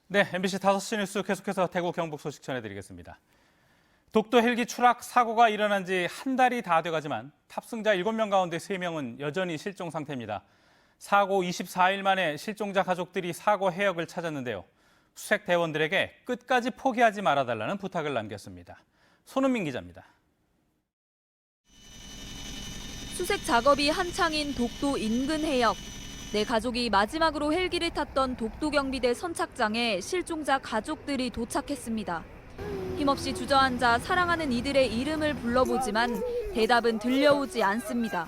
네, MBC 5시 뉴스 계속해서 대구 경북 소식 전해드리겠습니다. 독도 헬기 추락 사고가 일어난 지 한 달이 다 돼가지만 탑승자 7명 가운데 3명은 여전히 실종 상태입니다. 사고 24일 만에 실종자 가족들이 사고 해역을 찾았는데요. 수색 대원들에게 끝까지 포기하지 말아달라는 부탁을 남겼습니다. 손은민 기자입니다. 수색 작업이 한창인 독도 인근 해역. 내 가족이 마지막으로 헬기를 탔던 독도경비대 선착장에 실종자 가족들이 도착했습니다. 힘없이 주저앉아 사랑하는 이들의 이름을 불러보지만 대답은 들려오지 않습니다.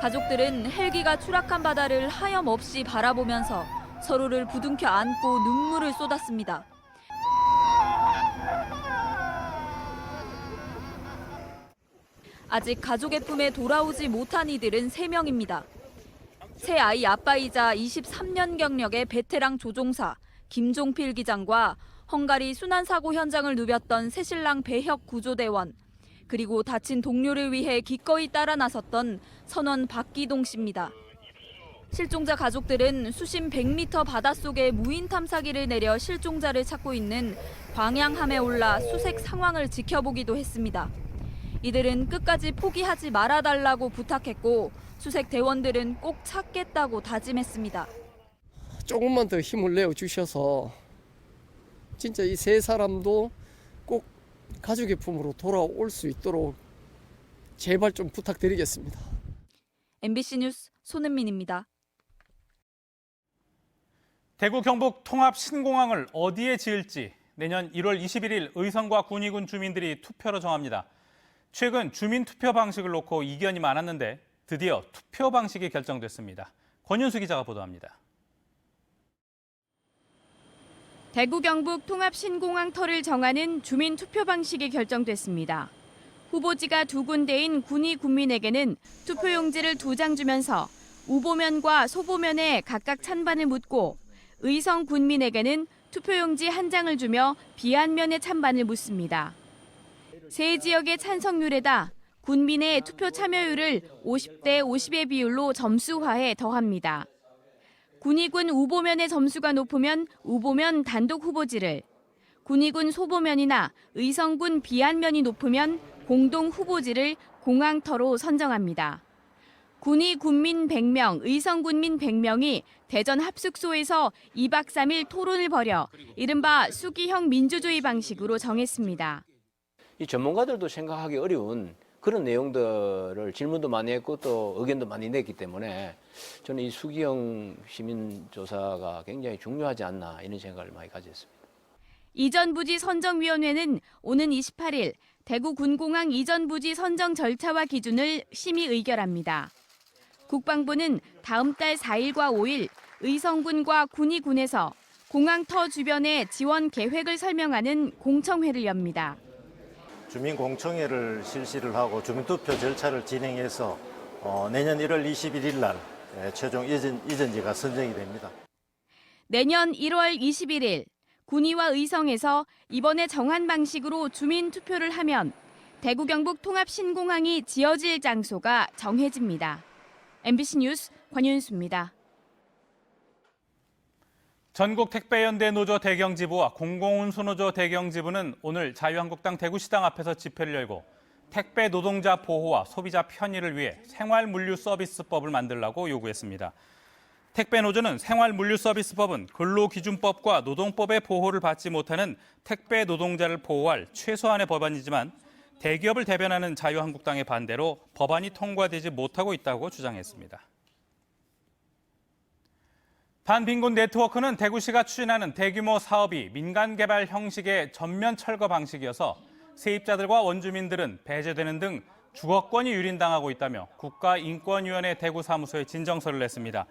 가족들은 헬기가 추락한 바다를 하염없이 바라보면서 서로를 부둥켜 안고 눈물을 쏟았습니다. 아직 가족의 품에 돌아오지 못한 이들은 3명입니다. 새 아이 아빠이자 23년 경력의 베테랑 조종사 김종필 기장과 헝가리 순환사고 현장을 누볐던 새신랑 배혁 구조대원, 그리고 다친 동료를 위해 기꺼이 따라 나섰던 선원 박기동 씨입니다. 실종자 가족들은 수심 100m 바닷속에 무인 탐사기를 내려 실종자를 찾고 있는 광양함에 올라 수색 상황을 지켜보기도 했습니다. 이들은 끝까지 포기하지 말아달라고 부탁했고 수색 대원들은 꼭 찾겠다고 다짐했습니다. 조금만 더 힘을 내어주셔서 진짜 이 세 사람도 꼭 가족의 품으로 돌아올 수 있도록 제발 좀 부탁드리겠습니다. MBC 뉴스 손은민입니다. 대구 경북 통합 신공항을 어디에 지을지 내년 1월 21일 의성과 군위군 주민들이 투표로 정합니다. 최근 주민투표 방식을 놓고 이견이 많았는데 드디어 투표 방식이 결정됐습니다. 권윤수 기자가 보도합니다. 대구 경북 통합 신공항터를 정하는 주민투표 방식이 결정됐습니다. 후보지가 2군데인 군위 군민에게는 투표용지를 2장 주면서 우보면과 소보면에 각각 찬반을 묻고 의성 군민에게는 투표용지 1장을 주며 비안면에 찬반을 묻습니다. 세 지역의 찬성률에다 군민의 투표 참여율을 50대 50의 비율로 점수화해 더합니다. 군위군 우보면의 점수가 높으면 우보면 단독 후보지를, 군위군 소보면이나 의성군 비안면이 높으면 공동 후보지를 공항터로 선정합니다. 군위 군민 100명, 의성 군민 100명이 대전 합숙소에서 2박 3일 토론을 벌여 이른바 수기형 민주주의 방식으로 정했습니다. 이 전문가들도 생각하기 어려운 그런 내용들을 질문도 많이 했고 또 의견도 많이 냈기 때문에 저는 이 수기형 시민조사가 굉장히 중요하지 않나 이런 생각을 많이 가졌습니다. 이전 부지 선정위원회는 오는 28일 대구 군공항 이전 부지 선정 절차와 기준을 심의 의결합니다. 국방부는 다음 달 4일과 5일 의성군과 군위군에서 공항터 주변의 지원 계획을 설명하는 공청회를 엽니다. 주민공청회를 실시를 하고 주민투표 절차를 진행해서 내년 1월 21일 날 최종 이전지가 선정이 됩니다. 내년 1월 21일 군위와 의성에서 이번에 정한 방식으로 주민투표를 하면 대구 경북 통합 신공항이 지어질 장소가 정해집니다. MBC 뉴스 권윤수입니다. 전국 택배연대 노조 대경지부와 공공운수노조 대경지부는 오늘 자유한국당 대구시당 앞에서 집회를 열고 택배 노동자 보호와 소비자 편의를 위해 생활물류서비스법을 만들라고 요구했습니다. 택배노조는 생활물류서비스법은 근로기준법과 노동법의 보호를 받지 못하는 택배 노동자를 보호할 최소한의 법안이지만 대기업을 대변하는 자유한국당의 반대로 법안이 통과되지 못하고 있다고 주장했습니다. 반빈곤 네트워크는 대구시가 추진하는 대규모 사업이 민간 개발 형식의 전면 철거 방식이어서 세입자들과 원주민들은 배제되는 등 주거권이 유린당하고 있다며 국가인권위원회 대구사무소에 진정서를 냈습니다.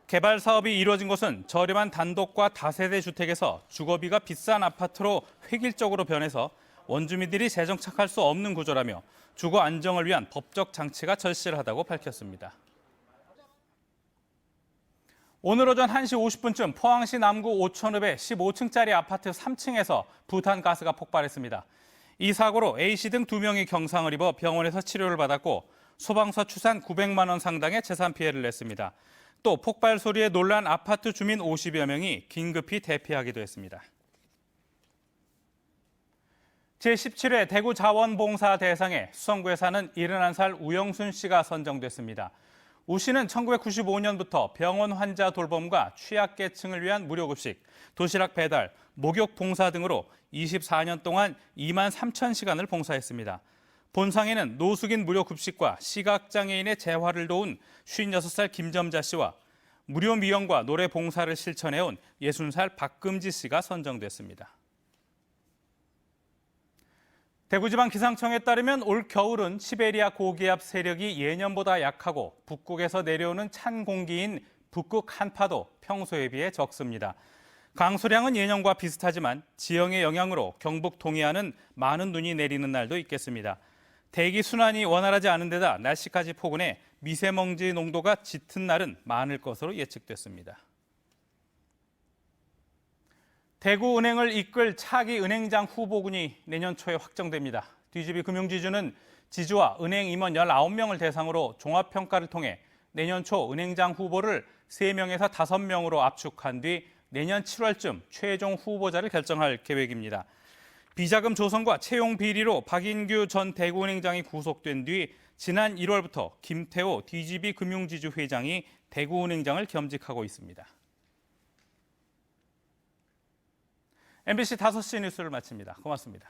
개발 사업이 이루어진 곳은 저렴한 단독과 다세대 주택에서 주거비가 비싼 아파트로 획일적으로 변해서 원주민들이 재정착할 수 없는 구조라며 주거 안정을 위한 법적 장치가 절실하다고 밝혔습니다. 오늘 오전 1시 50분쯤 포항시 남구 오천읍의 15층짜리 아파트 3층에서 부탄가스가 폭발했습니다. 이 사고로 A씨 등 2명이 경상을 입어 병원에서 치료를 받았고 소방서 추산 900만 원 상당의 재산 피해를 냈습니다. 또 폭발 소리에 놀란 아파트 주민 50여 명이 긴급히 대피하기도 했습니다. 제17회 대구 자원봉사 대상에 수성구에 사는 71살 우영순 씨가 선정됐습니다. 우 씨는 1995년부터 병원 환자 돌봄과 취약계층을 위한 무료급식, 도시락 배달, 목욕 봉사 등으로 24년 동안 2만 3천 시간을 봉사했습니다. 본상에는 노숙인 무료급식과 시각장애인의 재활을 도운 56살 김점자 씨와 무료 미용과 노래 봉사를 실천해온 60살 박금지 씨가 선정됐습니다. 대구지방기상청에 따르면 올 겨울은 시베리아 고기압 세력이 예년보다 약하고 북극에서 내려오는 찬 공기인 북극 한파도 평소에 비해 적습니다. 강수량은 예년과 비슷하지만 지형의 영향으로 경북 동해안은 많은 눈이 내리는 날도 있겠습니다. 대기 순환이 원활하지 않은 데다 날씨까지 포근해 미세먼지 농도가 짙은 날은 많을 것으로 예측됐습니다. 대구은행을 이끌 차기 은행장 후보군이 내년 초에 확정됩니다. DGB 금융지주는 지주와 은행 임원 19명을 대상으로 종합평가를 통해 내년 초 은행장 후보를 3명에서 5명으로 압축한 뒤 내년 7월쯤 최종 후보자를 결정할 계획입니다. 비자금 조성과 채용 비리로 박인규 전 대구은행장이 구속된 뒤 지난 1월부터 김태호 DGB 금융지주 회장이 대구은행장을 겸직하고 있습니다. MBC 5시 뉴스를 마칩니다. 고맙습니다.